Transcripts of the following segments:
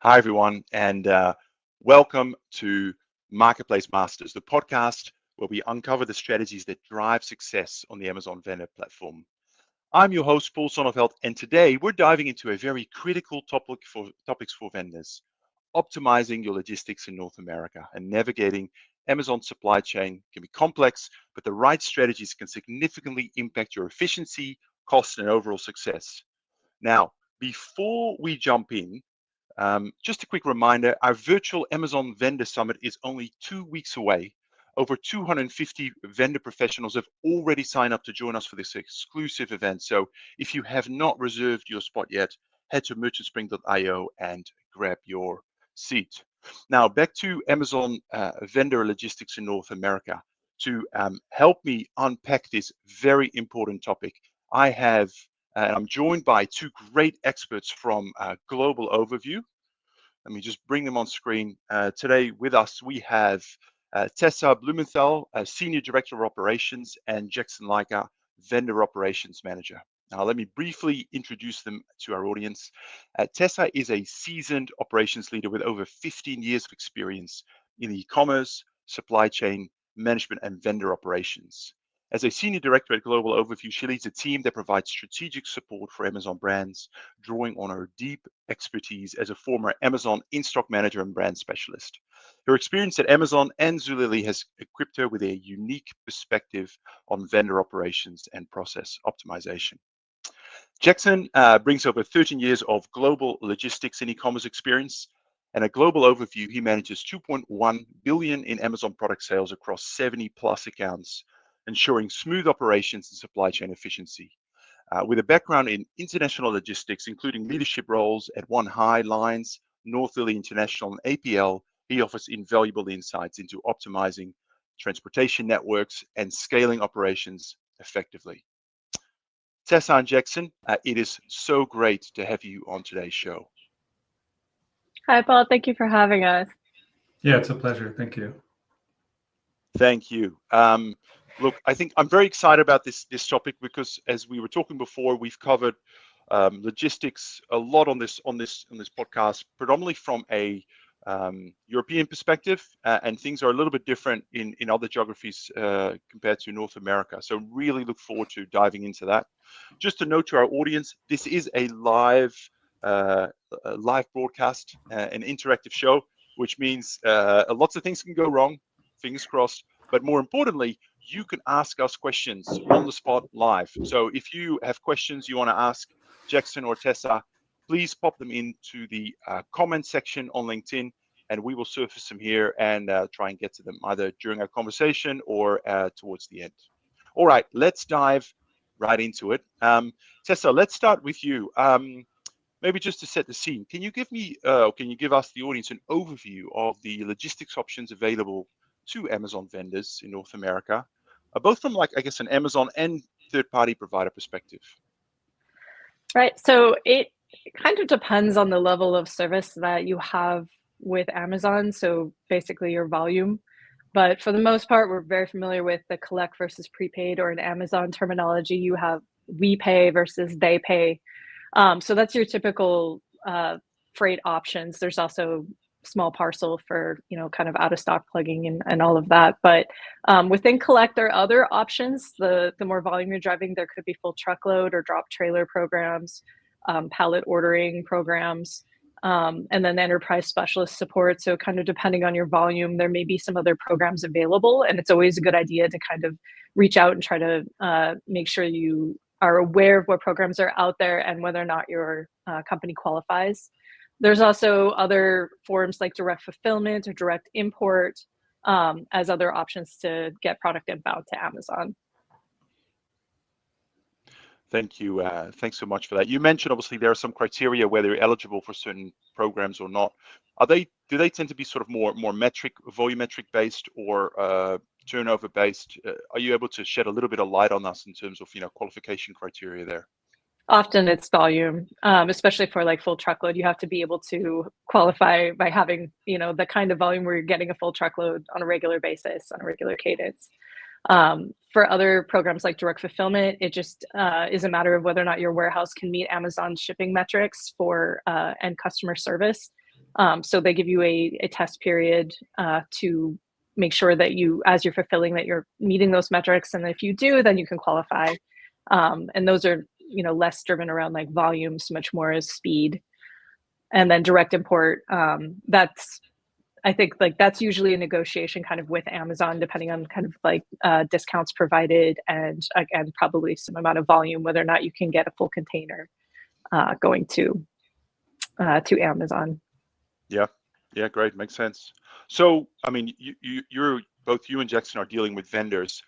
Hi, everyone, and welcome to Marketplace Masters, the podcast where we uncover the strategies that drive success on the Amazon vendor platform. I'm your host, Paul Sonneveld, and today we're diving into a very critical topics for vendors: optimizing your logistics in North America. And navigating Amazon supply chain can be complex, but the right strategies can significantly impact your efficiency, cost, and overall success. Now, before we jump in, just a quick reminder, our virtual Amazon Vendor Summit is only 2 weeks away. Over 250 vendor professionals have already signed up to join us for this exclusive event. So if you have not reserved your spot yet, head to merchantspring.io and grab your seat. Now, back to Amazon vendor logistics in North America. To help me unpack this very important topic, I'm joined by two great experts from Global Overview. Let me just bring them on screen. Today with us, we have Tessa Blumenthal, Senior Director of Operations, and Jackson Leica, Vendor Operations Manager. Now, let me briefly introduce them to our audience. Tessa is a seasoned operations leader with over 15 years of experience in e-commerce, supply chain management, and vendor operations. As a senior director at Global Overview, she leads a team that provides strategic support for Amazon brands, drawing on her deep expertise as a former Amazon in-stock manager and brand specialist. Her experience at Amazon and Zulily has equipped her with a unique perspective on vendor operations and process optimization. Jackson brings over 13 years of global logistics and e-commerce experience. And at Global Overview, he manages 2.1 billion in Amazon product sales across 70 plus accounts, ensuring smooth operations and supply chain efficiency. With a background in international logistics, including leadership roles at One High Lines, North Lily International, and APL, he offers invaluable insights into optimizing transportation networks and scaling operations effectively. Tessa and Jackson, it is so great to have you on today's show. Hi, Paul. Thank you for having us. Yeah, it's a pleasure. Thank you. Thank you. Look, I think I'm very excited about this topic because, as we were talking before, we've covered logistics a lot on this podcast, predominantly from a European perspective, and things are a little bit different in other geographies compared to North America. So really look forward to diving into that. Just to note to our audience, this is a live broadcast, an interactive show, which means lots of things can go wrong. Fingers crossed. But more importantly, you can ask us questions on the spot live. So if you have questions you want to ask Jackson or Tessa, please pop them into the comment section on LinkedIn, and we will surface them here and try and get to them either during our conversation or towards the end. All right, let's dive right into it. Tessa, let's start with you. Maybe just to set the scene, can you give us, the audience, an overview of the logistics options available to Amazon vendors in North America, both from an Amazon and third-party provider perspective? Right. So it kind of depends on the level of service that you have with Amazon. So basically your volume. But for the most part, we're very familiar with the collect versus prepaid, or in Amazon terminology, you have we pay versus they pay. So that's your typical freight options. There's also small parcel for, kind of out of stock plugging and all of that. But within collect, there are other options. The more volume you're driving, there could be full truckload or drop trailer programs, pallet ordering programs, and then enterprise specialist support. So kind of depending on your volume, there may be some other programs available. And it's always a good idea to kind of reach out and try to make sure you are aware of what programs are out there and whether or not your company qualifies. There's also other forms like direct fulfillment or direct import as other options to get product inbound to Amazon. Thank you. Thanks so much for that. You mentioned obviously there are some criteria whether you're eligible for certain programs or not. Do they tend to be sort of more volumetric based or turnover based? Are you able to shed a little bit of light on us in terms of qualification criteria there? Often it's volume, especially for like full truckload. You have to be able to qualify by having, the kind of volume where you're getting a full truckload on a regular basis, on a regular cadence. For other programs like direct fulfillment, it just is a matter of whether or not your warehouse can meet Amazon's shipping metrics for end customer service. So they give you a test period to make sure that you, as you're fulfilling, that you're meeting those metrics. And if you do, then you can qualify. And those are, less driven around like volume, so much more as speed. And then direct import, I think like that's usually a negotiation kind of with Amazon, depending on kind of like discounts provided, and again, probably some amount of volume, whether or not you can get a full container going to Amazon. Yeah, great, makes sense. So, I mean, you're both you and Jackson are dealing with vendors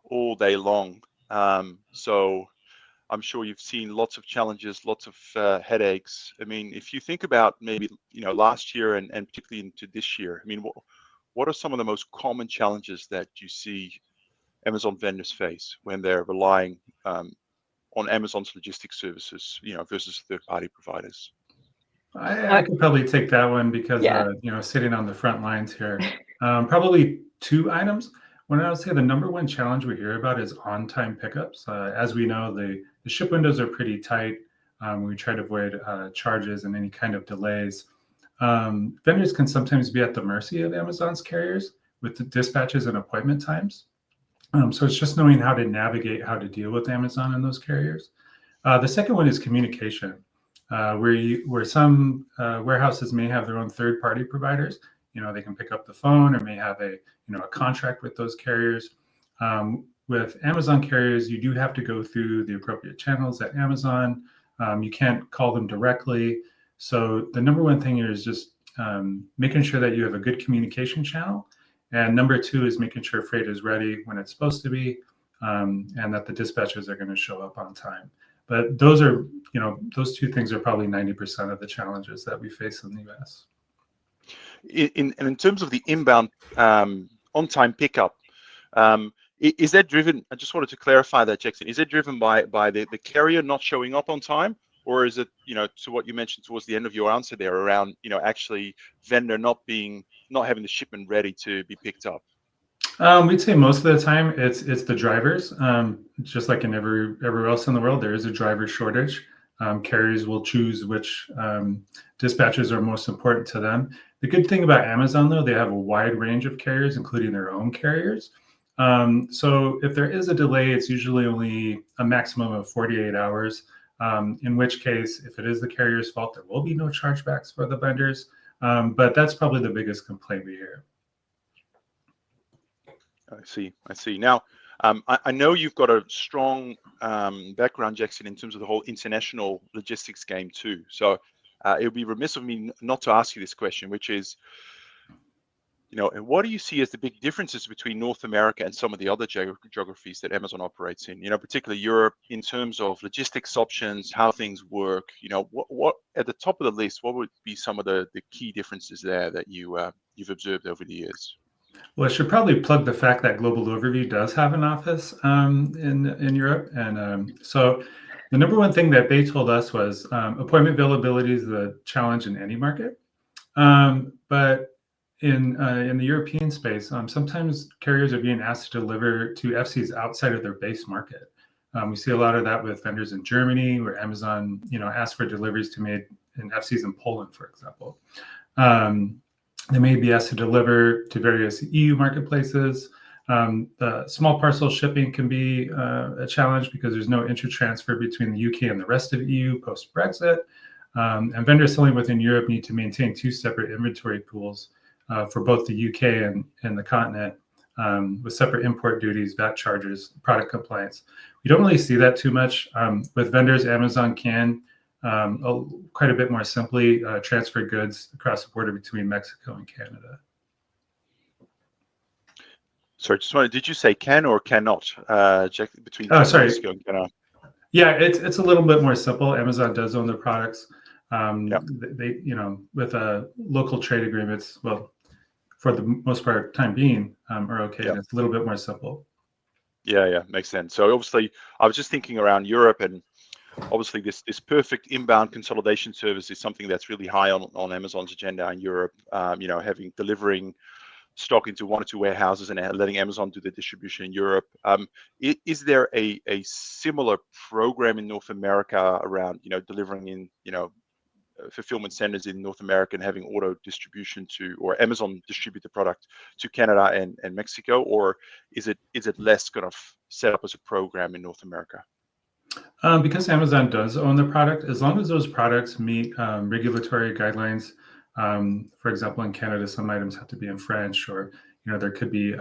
all day long. So I'm sure you've seen lots of challenges, lots of headaches. I mean, if you think about maybe last year and particularly into this year, I mean, what are some of the most common challenges that you see Amazon vendors face when they're relying on Amazon's logistics services, versus third-party providers? I could probably take that one because, sitting on the front lines here, probably two items. When I would say the number one challenge we hear about is on-time pickups. As we know, the ship windows are pretty tight. We try to avoid charges and any kind of delays. Vendors can sometimes be at the mercy of Amazon's carriers with the dispatches and appointment times. So it's just knowing how to navigate, how to deal with Amazon and those carriers. The second one is communication. Where some warehouses may have their own third-party providers, they can pick up the phone or may have a contract with those carriers. With Amazon carriers, you do have to go through the appropriate channels at Amazon. You can't call them directly. So the number one thing here is just making sure that you have a good communication channel. And number two is making sure freight is ready when it's supposed to be, and that the dispatchers are going to show up on time. But those two things are probably 90% of the challenges that we face in the US. In terms of the inbound on-time pickup, is that driven? I just wanted to clarify that, Jackson. Is it driven by the carrier not showing up on time, or is it to what you mentioned towards the end of your answer there around actually vendor not having the shipment ready to be picked up? We'd say most of the time it's the drivers. Just like in everywhere else in the world, there is a driver shortage. Carriers will choose which dispatchers are most important to them. The good thing about Amazon, though, they have a wide range of carriers, including their own carriers. So if there is a delay, it's usually only a maximum of 48 hours, in which case, if it is the carrier's fault, there will be no chargebacks for the vendors. But that's probably the biggest complaint we hear. I see. Now, I know you've got a strong background, Jackson, in terms of the whole international logistics game too. So it would be remiss of me not to ask you this question, which is, what do you see as the big differences between North America and some of the other geographies that Amazon operates in? Particularly Europe, in terms of logistics options, how things work. What at the top of the list? What would be some of the key differences there that you've observed over the years? Well, I should probably plug the fact that Global Overview does have an office in Europe. And so the number one thing that they told us was appointment availability is the challenge in any market. But in the European space, sometimes carriers are being asked to deliver to FCs outside of their base market. We see a lot of that with vendors in Germany, where Amazon, asks for deliveries to made in FCs in Poland, for example. They may be asked to deliver to various EU marketplaces. The small parcel shipping can be a challenge because there's no inter-transfer between the UK and the rest of EU post-Brexit. And vendors selling within Europe need to maintain two separate inventory pools for both the UK and the continent, with separate import duties, VAT charges, product compliance. We don't really see that too much. With vendors, Amazon can quite a bit more simply transfer goods across the border between Mexico and Canada. Sorry, did you say can or cannot, between Mexico and Canada? Yeah, it's a little bit more simple. Amazon does own their products. They, with local trade agreements, well, for the most part, time being, are okay. And it's a little bit more simple. Yeah, makes sense. So obviously, I was just thinking around Europe, and obviously this perfect inbound consolidation service is something that's really high on Amazon's agenda in Europe. Delivering stock into one or two warehouses and letting Amazon do the distribution in Europe. Is there a similar program in North America around delivering in fulfillment centers in North America and having auto distribution to, or Amazon distribute the product to Canada and Mexico, or is it less kind of set up as a program in North America? Because Amazon does own the product, as long as those products meet regulatory guidelines. For example, in Canada, some items have to be in French, or there could be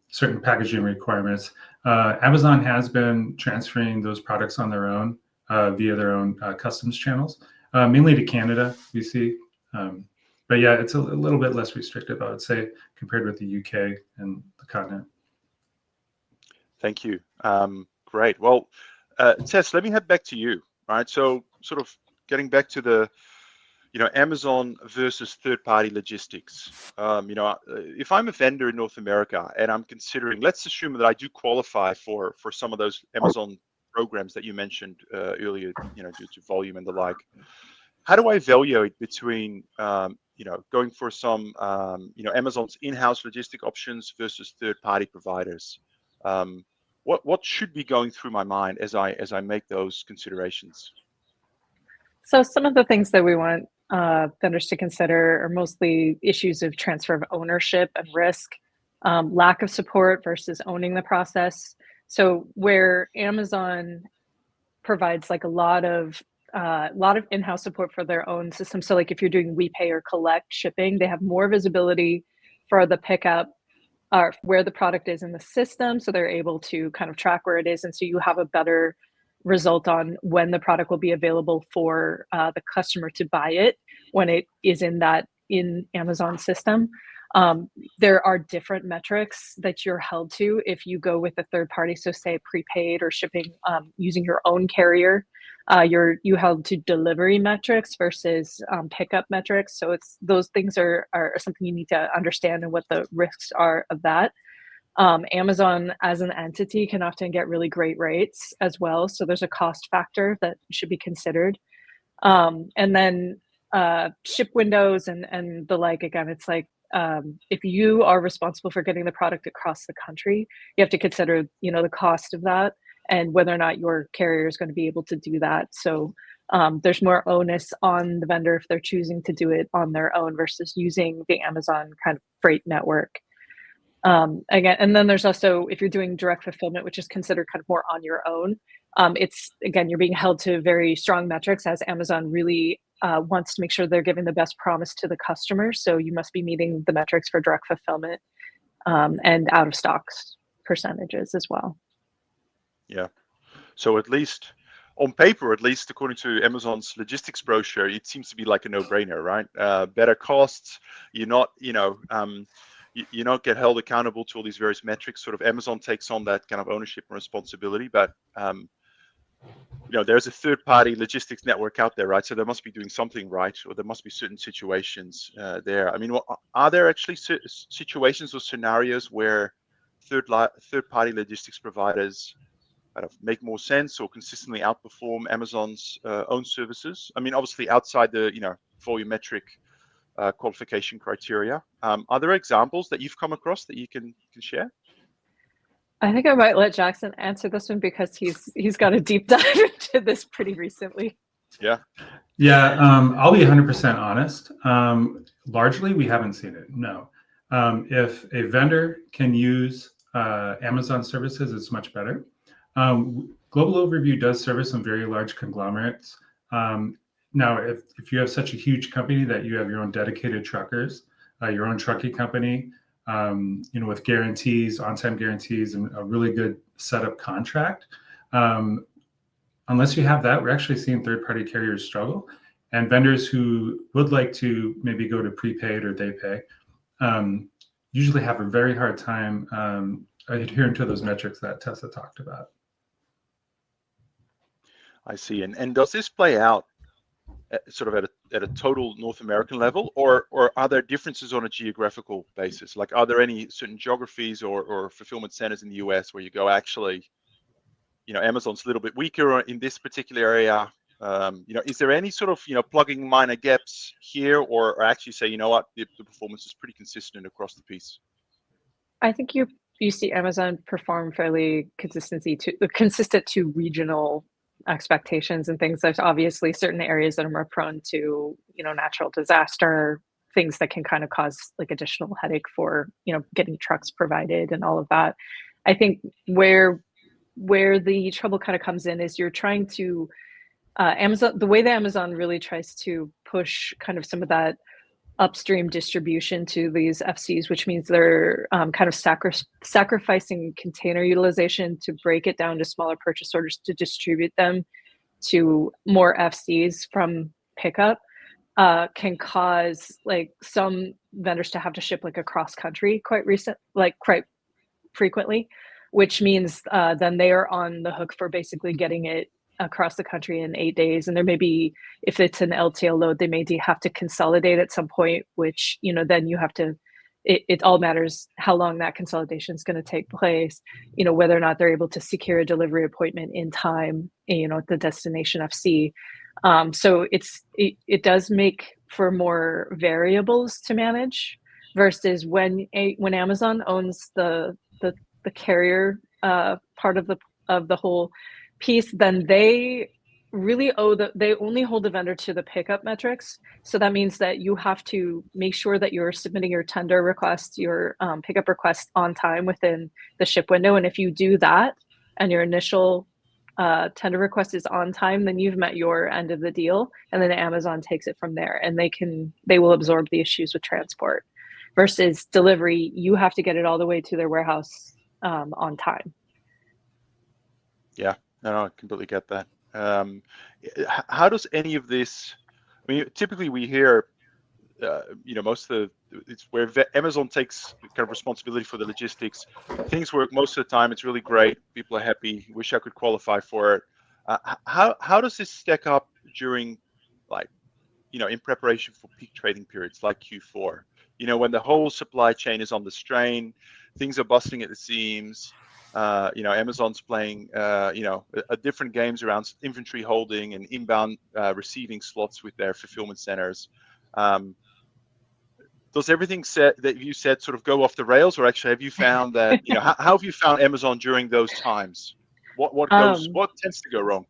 certain packaging requirements. Amazon has been transferring those products on their own via their own customs channels, mainly to Canada, we see. But yeah, it's a little bit less restrictive, I would say, compared with the UK and the continent. Thank you. Great. Well, Tess, let me head back to you. Right. So sort of getting back to the Amazon versus third-party logistics. If I'm a vendor in North America and I'm considering, let's assume that I do qualify for some of those Amazon programs that you mentioned earlier, due to volume and the like. How do I evaluate between, going for some, Amazon's in-house logistic options versus third-party providers? What should be going through my mind as I make those considerations? So some of the things that we want vendors to consider are mostly issues of transfer of ownership and risk, lack of support versus owning the process. So where Amazon provides like a lot of in-house support for their own system. So like if you're doing we pay or collect shipping, they have more visibility for the pickup or where the product is in the system. So they're able to kind of track where it is. And so you have a better result on when the product will be available for the customer to buy it when it is in Amazon system. There are different metrics that you're held to if you go with a third party. So say prepaid or shipping using your own carrier, you held to delivery metrics versus pickup metrics. So those things are something you need to understand and what the risks are of that. Amazon as an entity can often get really great rates as well. So there's a cost factor that should be considered. And then ship windows and the like, again, it's like, if you are responsible for getting the product across the country, you have to consider, the cost of that and whether or not your carrier is going to be able to do that. So there's more onus on the vendor if they're choosing to do it on their own versus using the Amazon kind of freight network. Again, and then there's also, if you're doing direct fulfillment, which is considered kind of more on your own, you're being held to very strong metrics as Amazon really wants to make sure they're giving the best promise to the customer. So you must be meeting the metrics for direct fulfillment and out of stocks percentages as well. Yeah. So at least on paper, at least according to Amazon's logistics brochure, it seems to be like a no-brainer, right? Better costs. You're not, you not get held accountable to all these various metrics. Sort of Amazon takes on that kind of ownership and responsibility, but there's a third-party logistics network out there, right? So they must be doing something right, or there must be certain situations there. I mean, are there actually situations or scenarios where third-party logistics providers kind of make more sense or consistently outperform Amazon's own services? I mean, obviously outside the volumetric qualification criteria. Are there examples that you've come across that you can share? I think I might let Jackson answer this one because he's got a deep dive into this pretty recently. Yeah. I'll be 100% honest. Largely, we haven't seen it. No. If a vendor can use Amazon services, it's much better. Global Overview does service some very large conglomerates. Now, if you have such a huge company that you have your own dedicated truckers, your own trucking company, with guarantees, on-time guarantees, and a really good setup contract, unless you have that, we're actually seeing third-party carriers struggle. And vendors who would like to maybe go to prepaid or they pay usually have a very hard time adhering to those metrics that Tessa talked about. I see. And does this play out sort of at a total North American level, or are there differences on a geographical basis? Like, are there any certain geographies or fulfillment centers in the US where you go, actually, Amazon's a little bit weaker in this particular area? Is there any sort of, plugging minor gaps here, or actually say, what, the performance is pretty consistent across the piece? I think you see Amazon perform fairly consistent to regional expectations and things. There's obviously certain areas that are more prone to, natural disaster, things that can kind of cause like additional headache for, getting trucks provided and all of that. I think where the trouble kind of comes in is you're trying to Amazon, the way that Amazon really tries to push kind of some of that upstream distribution to these FCs, which means they're kind of sacrificing container utilization to break it down to smaller purchase orders to distribute them to more FCs from pickup, can cause like some vendors to have to ship like across country quite frequently, which means then they are on the hook for basically getting it across the country in 8 days. And there may be, if it's an LTL load, they may have to consolidate at some point, which, then you have to, it all matters how long that consolidation is going to take place, whether or not they're able to secure a delivery appointment in time, at the destination FC. So it does make for more variables to manage versus when Amazon owns the carrier part of the whole piece, then they really they only hold the vendor to the pickup metrics. So that means that you have to make sure that you're submitting your tender request, your pickup request on time within the ship window. And if you do that and your initial tender request is on time, then you've met your end of the deal. And then Amazon takes it from there, and they will absorb the issues with transport. Versus delivery, you have to get it all the way to their warehouse on time. Yeah, no, I completely get that. How does any of this? I mean, typically we hear, most of it's where Amazon takes kind of responsibility for the logistics. Things work most of the time. It's really great. People are happy. Wish I could qualify for it. How does this stack up during, like, in preparation for peak trading periods like Q4? When the whole supply chain is on the strain, things are busting at the seams. Amazon's playing, different games around inventory holding and inbound receiving slots with their fulfillment centers. Does everything that you said sort of go off the rails, or actually have you found that, how have you found Amazon during those times? What tends to go wrong?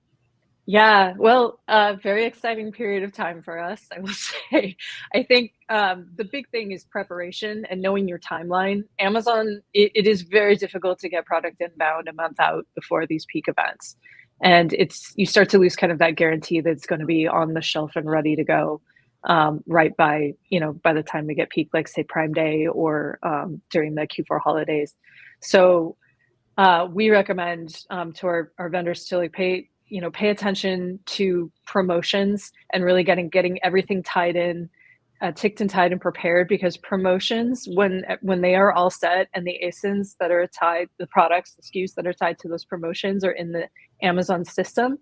Yeah, well, very exciting period of time for us, I will say. I think the big thing is preparation and knowing your timeline. Amazon, it is very difficult to get product inbound a month out before these peak events. And you start to lose kind of that guarantee that it's going to be on the shelf and ready to go right by the time we get peak, like say Prime Day or during the Q4 holidays. So we recommend to our vendors to like pay attention to promotions and really getting everything tied in, ticked and tied and prepared, because promotions, when they are all set and the ASINs that are tied, the products, the SKUs that are tied to those promotions are in the Amazon system,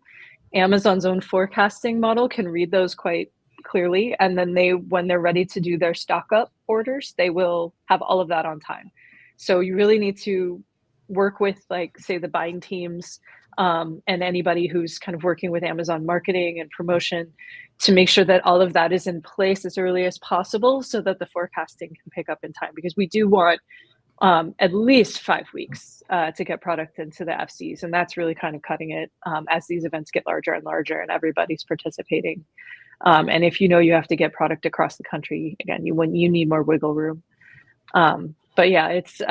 Amazon's own forecasting model can read those quite clearly. And then when they're ready to do their stock up orders, they will have all of that on time. So you really need to work with, like, say, the buying teams and anybody who's kind of working with Amazon marketing and promotion to make sure that all of that is in place as early as possible so that the forecasting can pick up in time, because we do want at least 5 weeks to get product into the FCs. And that's really kind of cutting it as these events get larger and larger and everybody's participating. And if you have to get product across the country, again, you need more wiggle room. But yeah, it's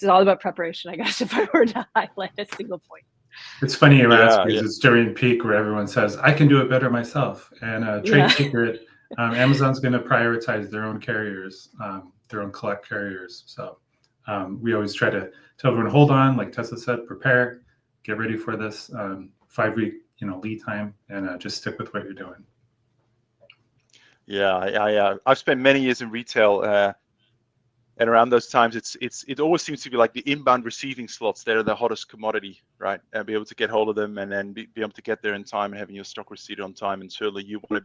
all about preparation, I guess, if I were to highlight a single point. It's funny you ask, because it's during peak where everyone says, I can do it better myself. And trade secret, Amazon's going to prioritize their own carriers, their own collect carriers. So we always try to tell everyone, hold on, like Tessa said, prepare, get ready for this 5-week lead time, and just stick with what you're doing. Yeah, I've spent many years in retail, and around those times, it always seems to be like the inbound receiving slots that are the hottest commodity, right? And be able to get hold of them, and then be able to get there in time and having your stock receipt on time. And certainly, you want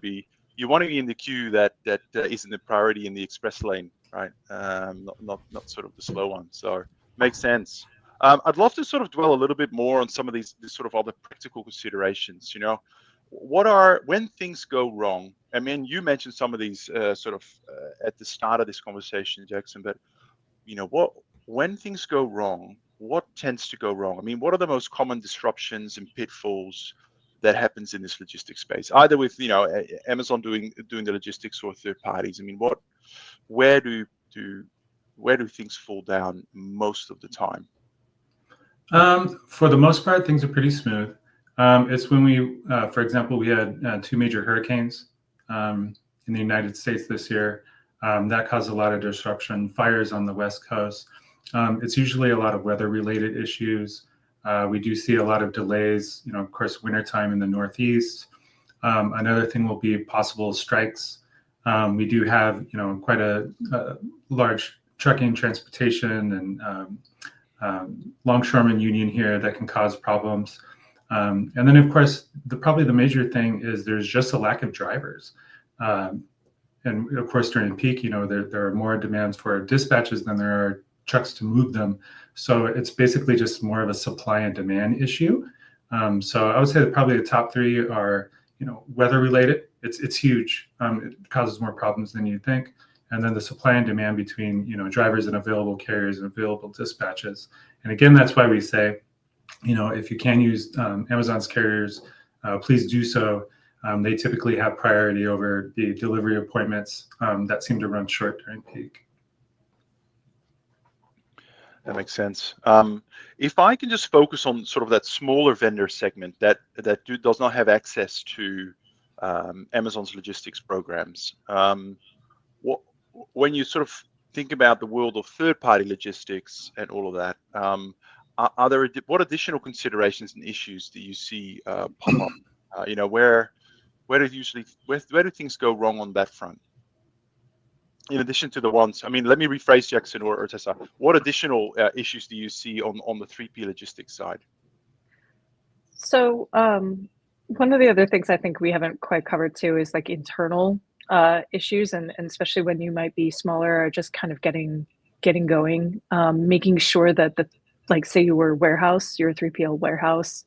to be in the queue that isn't the priority in the express lane, right? Not sort of the slow one. So makes sense. I'd love to sort of dwell a little bit more on some of these sort of other practical considerations. When things go wrong? I mean, you mentioned some of these sort of at the start of this conversation, Jackson. But when things go wrong, what tends to go wrong? I mean, what are the most common disruptions and pitfalls that happens in this logistics space, either with Amazon doing the logistics or third parties? I mean, where do things fall down most of the time? For the most part, things are pretty smooth. It's when we, for example, we had 2 major hurricanes in the United States this year. That caused a lot of disruption, fires on the West Coast. It's usually a lot of weather-related issues. We do see a lot of delays, of course, wintertime in the Northeast. Another thing will be possible strikes. We do have, quite a large trucking, transportation, and longshoreman union here that can cause problems. And then, of course, probably the major thing is there's just a lack of drivers. And of course, during peak, there are more demands for dispatches than there are trucks to move them. So it's basically just more of a supply and demand issue. So I would say that probably the top 3 are, weather related. It's huge. It causes more problems than you'd think. And then the supply and demand between, drivers and available carriers and available dispatches. And again, that's why we say, if you can use Amazon's carriers, please do so. They typically have priority over the delivery appointments that seem to run short during peak. That makes sense. If I can just focus on sort of that smaller vendor segment that does not have access to Amazon's logistics programs, when you sort of think about the world of third-party logistics and all of that, what additional considerations and issues do you see pop up? Where do things go wrong on that front? In addition to the ones, I mean, let me rephrase, Jackson or Tessa. What additional issues do you see on the 3P logistics side? So one of the other things I think we haven't quite covered too is like internal issues, and especially when you might be smaller or just kind of getting going, making sure that like say your 3PL warehouse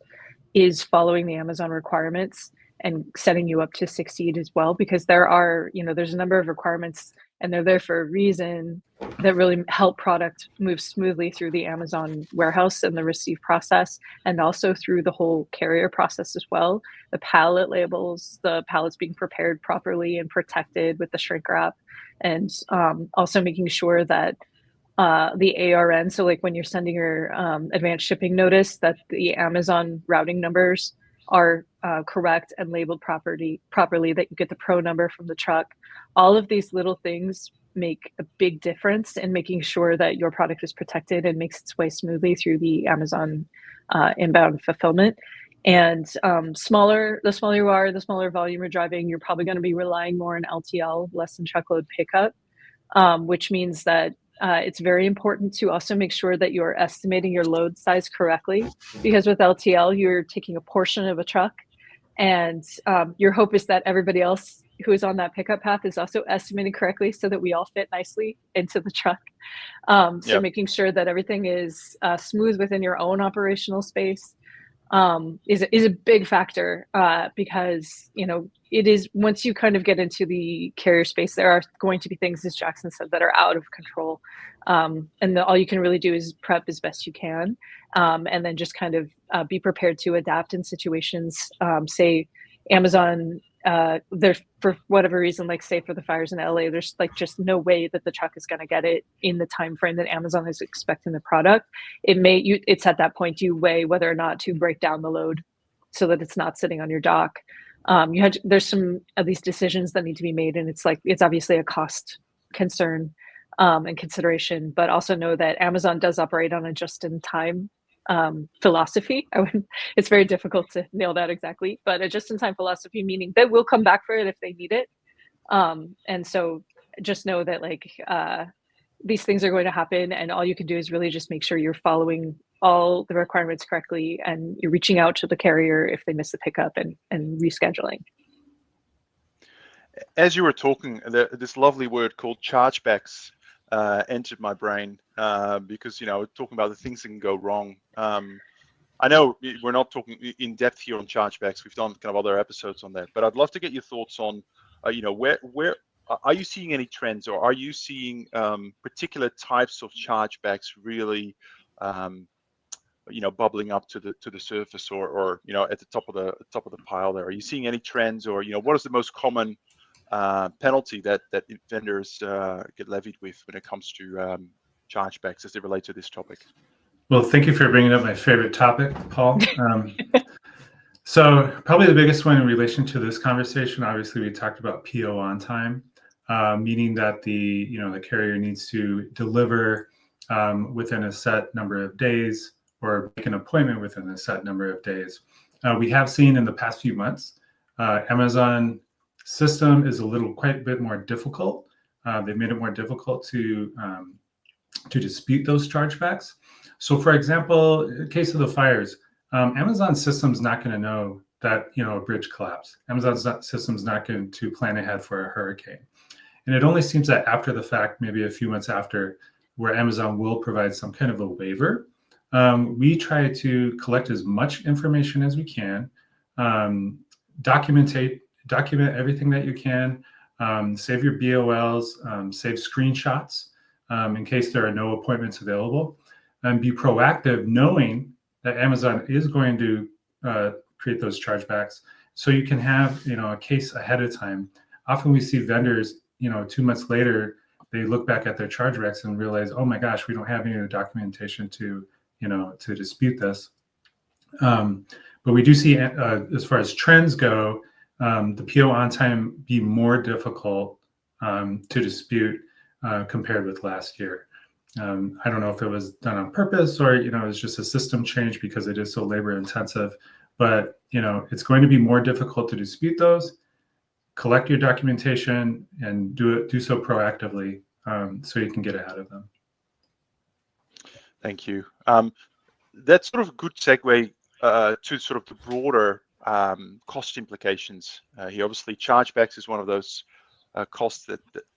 is following the Amazon requirements and setting you up to succeed as well, because there's a number of requirements and they're there for a reason that really help product move smoothly through the Amazon warehouse and the receive process, and also through the whole carrier process as well. The pallet labels, the pallets being prepared properly and protected with the shrink wrap, and also making sure that the ARN, so like when you're sending your advanced shipping notice, that the Amazon routing numbers are correct and labeled properly, that you get the pro number from the truck. All of these little things make a big difference in making sure that your product is protected and makes its way smoothly through the Amazon inbound fulfillment. And the smaller you are, the smaller volume you're driving, you're probably going to be relying more on LTL, less than truckload pickup, which means that it's very important to also make sure that you're estimating your load size correctly, because with LTL, you're taking a portion of a truck, and your hope is that everybody else who is on that pickup path is also estimating correctly so that we all fit nicely into the truck. So making sure that everything is smooth within your own operational space is a big factor, because it is, once you kind of get into the carrier space, there are going to be things, as Jackson said, that are out of control, and all you can really do is prep as best you can, and then just kind of be prepared to adapt in situations. Say Amazon, there's, for whatever reason, like say for the fires in LA, there's like just no way that the truck is going to get it in the time frame that Amazon is expecting the product. It's at that point you weigh whether or not to break down the load so that it's not sitting on your dock. There's some of these decisions that need to be made, and it's obviously a cost concern and consideration, but also know that Amazon does operate on a just-in-time philosophy. It's very difficult to nail that exactly, but a just-in-time philosophy, meaning they will come back for it if they need it. And so just know that these things are going to happen, and all you can do is really just make sure you're following all the requirements correctly, and you're reaching out to the carrier if they miss the pickup and rescheduling. As you were talking, this lovely word called chargebacks entered my brain, because talking about the things that can go wrong. I know we're not talking in depth here on chargebacks. We've done kind of other episodes on that, but I'd love to get your thoughts on, where are you seeing any trends, or are you seeing particular types of chargebacks really bubbling up to the surface, or at the top of the pile there? Are you seeing any trends, or what is the most common penalty that vendors get levied with when it comes to chargebacks as they relate to this topic? Well, thank you for bringing up my favorite topic, Paul. So probably the biggest one in relation to this conversation, obviously we talked about PO on time, meaning that the carrier needs to deliver within a set number of days, or make an appointment within a set number of days. We have seen in the past few months, Amazon system is quite a bit more difficult. They've made it more difficult to dispute those chargebacks. So for example, in the case of the fires, Amazon system's not going to know that a bridge collapsed. Amazon's system's not going to plan ahead for a hurricane. And it only seems that after the fact, maybe a few months after, where Amazon will provide some kind of a waiver. We try to collect as much information as we can, document everything that you can, save your BOLs, save screenshots in case there are no appointments available, and be proactive knowing that Amazon is going to create those chargebacks, so you can have a case ahead of time. Often we see vendors 2 months later, they look back at their chargebacks and realize, oh my gosh, we don't have any of the documentation to dispute this. But we do see, as far as trends go, the PO on time be more difficult to dispute compared with last year. I don't know if it was done on purpose, or it's just a system change because it is so labor intensive. But it's going to be more difficult to dispute those. Collect your documentation and do so proactively, so you can get ahead of them. Thank you. That's sort of a good segue to sort of the broader cost implications here. Obviously, chargebacks is one of those costs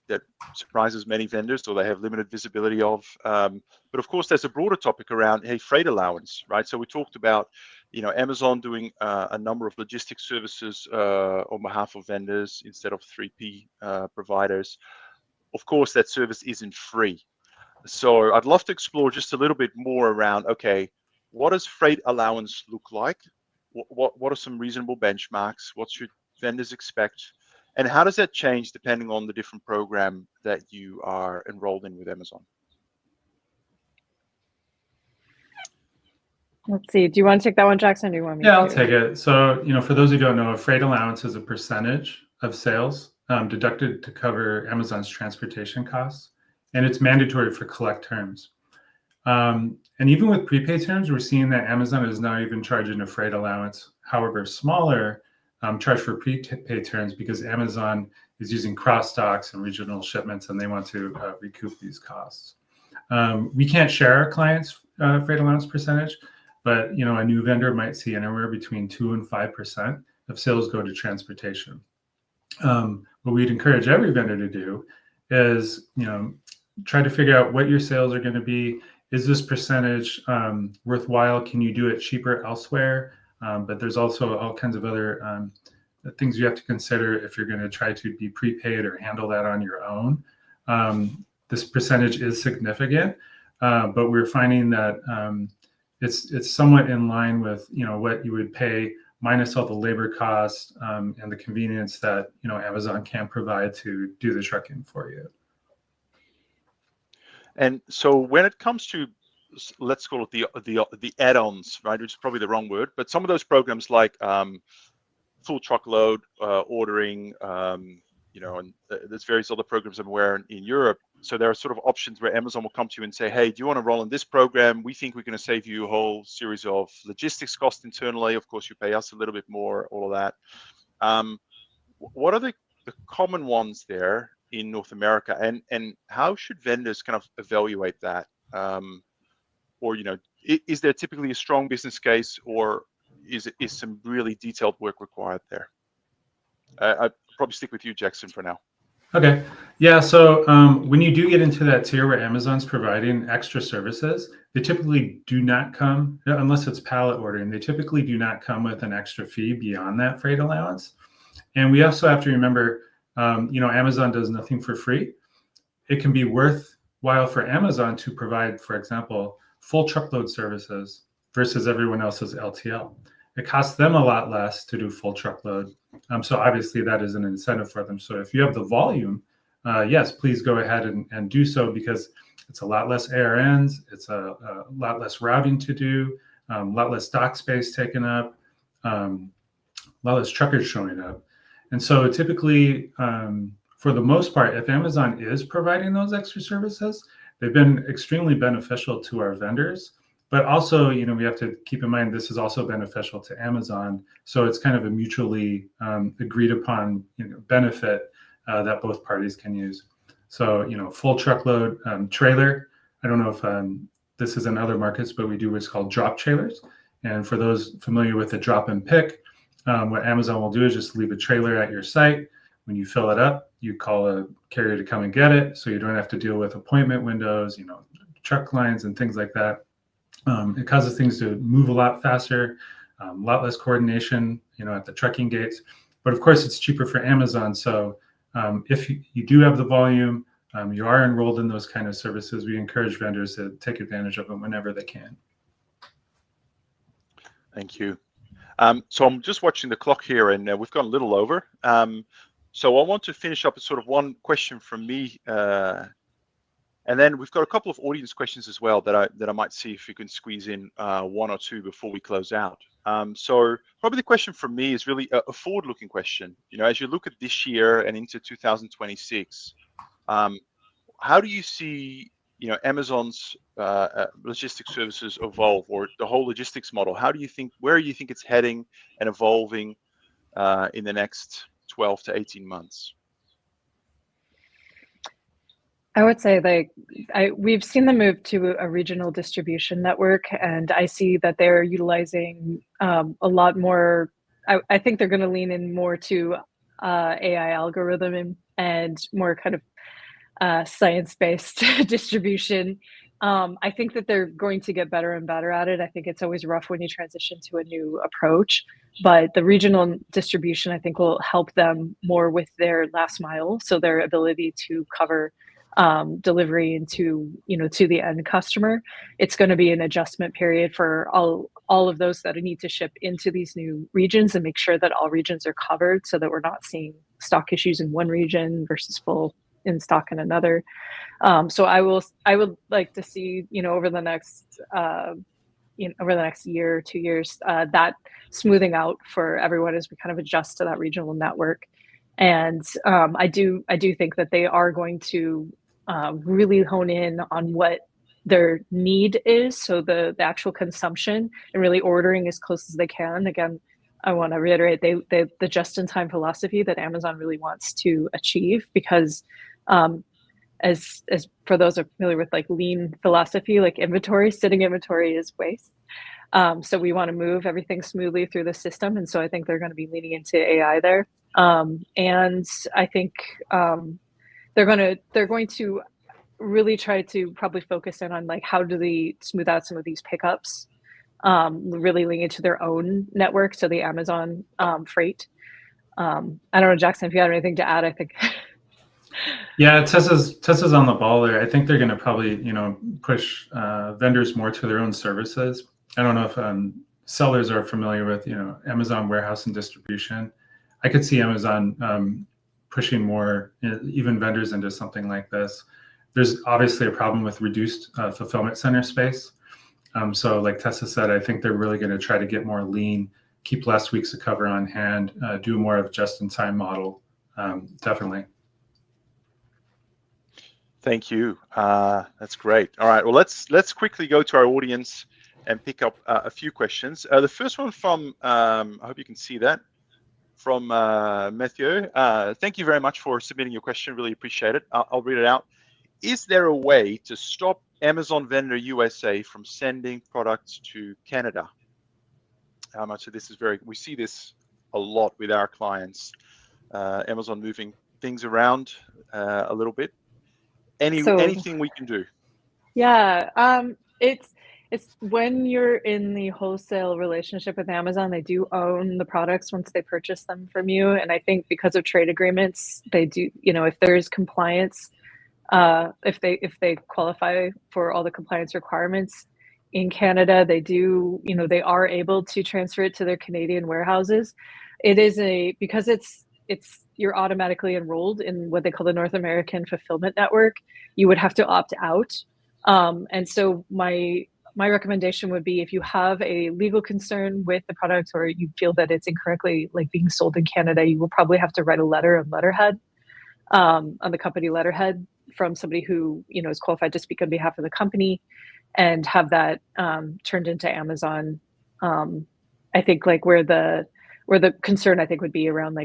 that surprises many vendors, or they have limited visibility of. But of course, there's a broader topic around freight allowance, right? So we talked about Amazon doing a number of logistics services on behalf of vendors instead of 3P providers. Of course, that service isn't free. So I'd love to explore just a little bit more around, okay, what does freight allowance look like? What are some reasonable benchmarks? What should vendors expect? And how does that change depending on the different program that you are enrolled in with Amazon? Let's see. Do you want to take that one, Jackson? Or do you want me to? Yeah, I'll take it. So, for those who don't know, a freight allowance is a percentage of sales deducted to cover Amazon's transportation costs, and it's mandatory for collect terms. And even with prepaid terms, we're seeing that Amazon is now even charging a freight allowance, however smaller, charge for prepaid terms, because Amazon is using cross docks and regional shipments, and they want to recoup these costs. We can't share our clients' freight allowance percentage, but a new vendor might see anywhere between 2 and 5% of sales go to transportation. What we'd encourage every vendor to do is try to figure out what your sales are going to be. Is this percentage worthwhile? Can you do it cheaper elsewhere? But there's also all kinds of other things you have to consider if you're going to try to be prepaid or handle that on your own. This percentage is significant, but we're finding that it's somewhat in line with what you would pay minus all the labor costs and the convenience that Amazon can provide to do the trucking for you. And so when it comes to, let's call it the add-ons, right, which is probably the wrong word, but some of those programs like full truckload ordering, and there's various other programs I'm aware in Europe. So there are sort of options where Amazon will come to you and say, hey, do you want to roll in this program? We think we're going to save you a whole series of logistics costs internally. Of course, you pay us a little bit more, all of that. What are the common ones there in North America, and how should vendors kind of evaluate that? Or is there typically a strong business case, or is some really detailed work required there? I'd probably stick with you, Jackson, for now. Okay. Yeah. So when you do get into that tier where Amazon's providing extra services, they typically do not come, unless it's pallet ordering, they typically do not come with an extra fee beyond that freight allowance. And we also have to remember, Amazon does nothing for free. It can be worthwhile for Amazon to provide, for example, full truckload services versus everyone else's LTL. It costs them a lot less to do full truckload. So obviously that is an incentive for them. So if you have the volume, yes, please go ahead and do so, because it's a lot less ARNs, it's a lot less routing to do, a lot less dock space taken up, a lot less truckers showing up. And so typically, for the most part, if Amazon is providing those extra services, they've been extremely beneficial to our vendors. But also, we have to keep in mind this is also beneficial to Amazon. So it's kind of a mutually agreed upon benefit that both parties can use. So, full truckload trailer. I don't know if this is in other markets, but we do what's called drop trailers. And for those familiar with the drop and pick, what Amazon will do is just leave a trailer at your site. When you fill it up, you call a carrier to come and get it. So you don't have to deal with appointment windows, truck lines and things like that. It causes things to move a lot faster, a lot less coordination, at the trucking gates. But of course, it's cheaper for Amazon. So if you do have the volume, you are enrolled in those kind of services, we encourage vendors to take advantage of them whenever they can. Thank you. So I'm just watching the clock here, and we've gone a little over. So I want to finish up with sort of one question from me, and then we've got a couple of audience questions as well that I might see if we can squeeze in one or two before we close out. So probably the question from me is really a forward-looking question. As you look at this year and into 2026, how do you see Amazon's logistics services evolve, or the whole logistics model? Where do you think it's heading and evolving in the next 12 to 18 months? I would say we've seen them move to a regional distribution network, and I see that they're utilizing a lot more. I think they're going to lean in more to AI algorithm and more kind of science-based distribution. I think that they're going to get better and better at it. I think it's always rough when you transition to a new approach, but the regional distribution, I think, will help them more with their last mile, so their ability to cover delivery into to the end customer. It's going to be an adjustment period for all of those that need to ship into these new regions, and make sure that all regions are covered, so that we're not seeing stock issues in one region versus full in stock in another. So I would like to see over the next year, 2 years, that smoothing out for everyone as we kind of adjust to that regional network. And I do think that they are going to really hone in on what their need is, so the actual consumption, and really ordering as close as they can. Again, I want to reiterate the just-in-time philosophy that Amazon really wants to achieve, because as for those who are familiar with like lean philosophy, like sitting inventory is waste. So we want to move everything smoothly through the system, and so I think they're going to be leaning into AI there. And I think they're going to really try to probably focus in on like how do they smooth out some of these pickups, really lean into their own network, so the Amazon freight. I don't know, Jackson, if you have anything to add. I think. Yeah, Tessa's on the ball there. I think they're going to probably push vendors more to their own services. I don't know if sellers are familiar with Amazon warehouse and distribution. I could see Amazon pushing more, even vendors, into something like this. There's obviously a problem with reduced fulfillment center space. So like Tessa said, I think they're really going to try to get more lean, keep less weeks of cover on hand, do more of a just-in-time model. Definitely. Thank you. That's great. All right. Well, let's quickly go to our audience and pick up a few questions. The first one from, I hope you can see that, from Matthew. Thank you very much for submitting your question. Really appreciate it. I'll read it out. Is there a way to stop Amazon Vendor USA from sending products to Canada? So this is we see this a lot with our clients. Amazon moving things around a little bit. Anything we can do? Yeah, it's when you're in the wholesale relationship with Amazon, they do own the products once they purchase them from you. And I think because of trade agreements, they do, if there's compliance, if they qualify for all the compliance requirements, in Canada, they do, they are able to transfer it to their Canadian warehouses. It is because you're automatically enrolled in what they call the North American Fulfillment Network. You would have to opt out. And so my recommendation would be, if you have a legal concern with the product, or you feel that it's incorrectly being sold in Canada, you will probably have to write a letter on letterhead, on the company letterhead, from somebody who is qualified to speak on behalf of the company, and have that turned into Amazon. I think where the concern, I think, would be around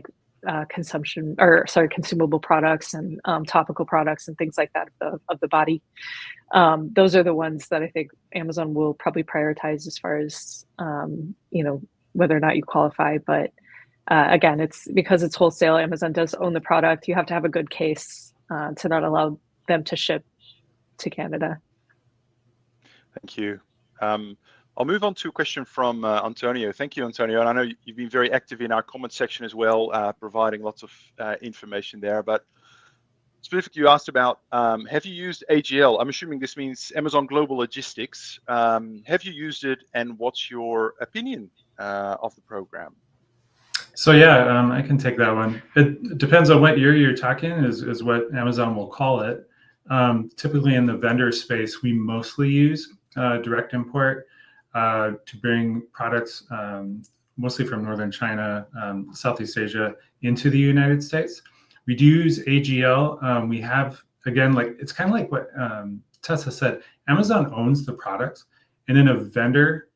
consumable products and topical products and things like that of the body. Those are the ones that I think Amazon will probably prioritize as far as whether or not you qualify. But again, it's because it's wholesale. Amazon does own the product. You have to have a good case to not allow them to ship to Canada. Thank you. I'll move on to a question from Antonio. Thank you, Antonio. And I know you've been very active in our comment section as well, providing lots of information there. But specifically, you asked about, have you used AGL? I'm assuming this means Amazon Global Logistics. Have you used it, and what's your opinion of the program? So yeah, I can take that one. It depends on what year you're talking, is what Amazon will call it. Typically in the vendor space, we mostly use direct import to bring products mostly from Northern China, Southeast Asia, into the United States. We do use AGL. We have, again, it's kind of like what Tessa said, Amazon owns the products. And in a vendor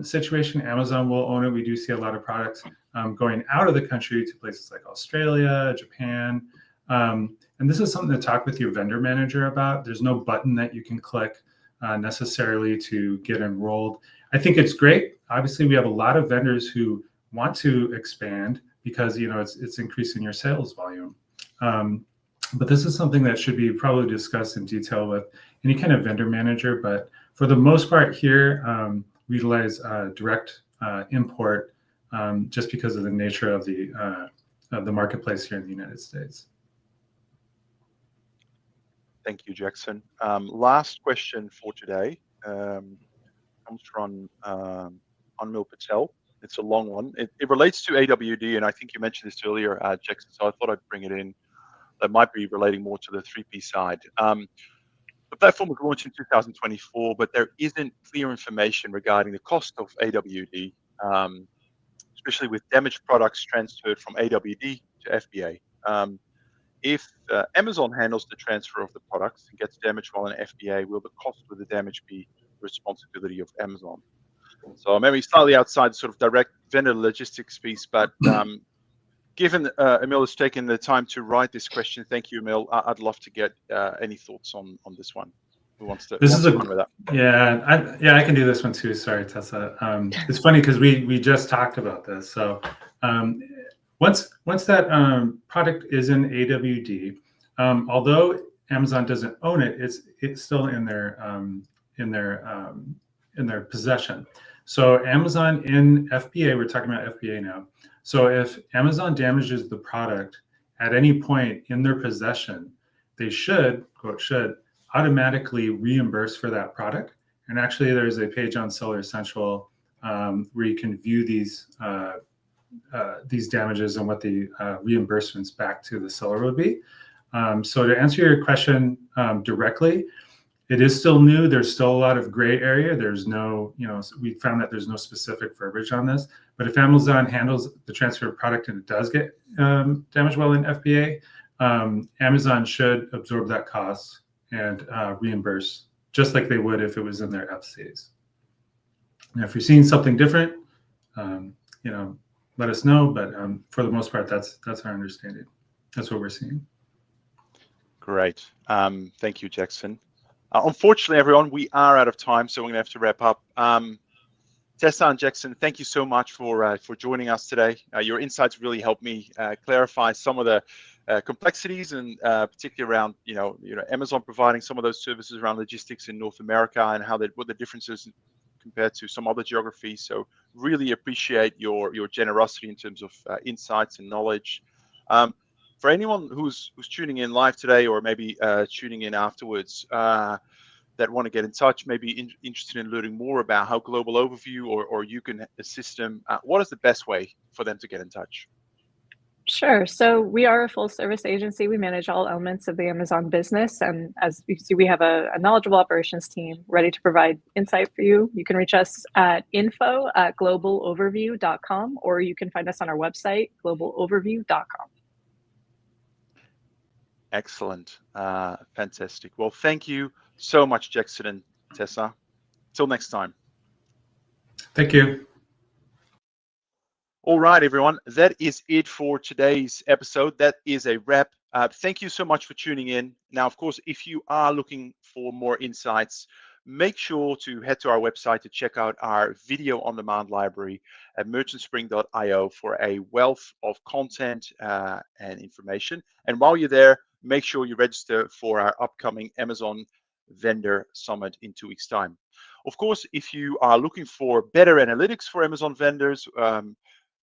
situation, Amazon will own it. We do see a lot of products going out of the country to places like Australia, Japan. And this is something to talk with your vendor manager about. There's no button that you can click necessarily to get enrolled. I think it's great. Obviously, we have a lot of vendors who want to expand because it's increasing your sales volume. But this is something that should be probably discussed in detail with any kind of vendor manager. But for the most part here, we utilize direct import just because of the nature of the marketplace here in the United States. Thank you, Jackson. Last question for today comes from Anmil Patel. It's a long one. It relates to AWD, and I think you mentioned this earlier, Jackson, so I thought I'd bring it in. That might be relating more to the 3P side. The platform was launched in 2024, but there isn't clear information regarding the cost of AWD, especially with damaged products transferred from AWD to FBA. If Amazon handles the transfer of the products and gets damaged while in FBA, will the cost of the damage be the responsibility of Amazon? So maybe slightly outside sort of direct vendor logistics piece, but given Emil has taken the time to write this question, thank you, Emil. I'd love to get any thoughts on this one. Who wants to? This is a with that? Yeah, I can do this one too. Sorry, Tessa. It's funny because we just talked about this. So once that product is in AWD, although Amazon doesn't own it, it's still in their possession. So Amazon in FBA, we're talking about FBA now. So if Amazon damages the product at any point in their possession, they should, quote, should automatically reimburse for that product. And actually, there's a page on Seller Central where you can view these damages and what the reimbursements back to the seller would be. So to answer your question directly, it is still new. There's still a lot of gray area. There's no, we found that there's no specific verbiage on this. But if Amazon handles the transfer of product and it does get damaged while in FBA, Amazon should absorb that cost and reimburse just like they would if it was in their FCs. Now, if you're seeing something different, let us know. But for the most part, that's our understanding. That's what we're seeing. Great. Thank you, Jackson. Unfortunately, everyone, we are out of time, so we're going to have to wrap up. Tessa and Jackson, thank you so much for joining us today. Your insights really helped me clarify some of the complexities, and particularly around Amazon providing some of those services around logistics in North America and what the differences compared to some other geographies. So really appreciate your generosity in terms of insights and knowledge. For anyone who's tuning in live today, or maybe tuning in afterwards, that want to get in touch, maybe interested in learning more about how Global Overview or you can assist them, what is the best way for them to get in touch? Sure. So we are a full service agency. We manage all elements of the Amazon business. And as you see, we have a knowledgeable operations team ready to provide insight for you. You can reach us at info@globaloverview.com, or you can find us on our website, globaloverview.com. Excellent. Fantastic. Well, thank you so much, Jackson and Tessa. Till next time. Thank you. All right, everyone. That is it for today's episode. That is a wrap. Thank you so much for tuning in. Now, of course, if you are looking for more insights, make sure to head to our website to check out our video on demand library at merchantspring.io for a wealth of content and information. And while you're there, make sure you register for our upcoming Amazon Vendor Summit in 2 weeks' time. Of course, if you are looking for better analytics for Amazon vendors,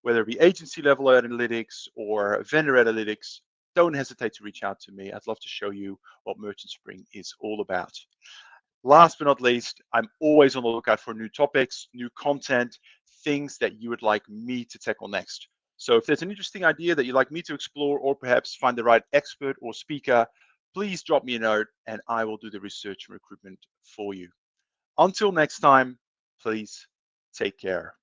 whether it be agency level analytics or vendor analytics, don't hesitate to reach out to me. I'd love to show you what Merchant Spring is all about. Last but not least, I'm always on the lookout for new topics, new content, things that you would like me to tackle next. So if there's an interesting idea that you'd like me to explore, or perhaps find the right expert or speaker, please drop me a note and I will do the research and recruitment for you. Until next time, please take care.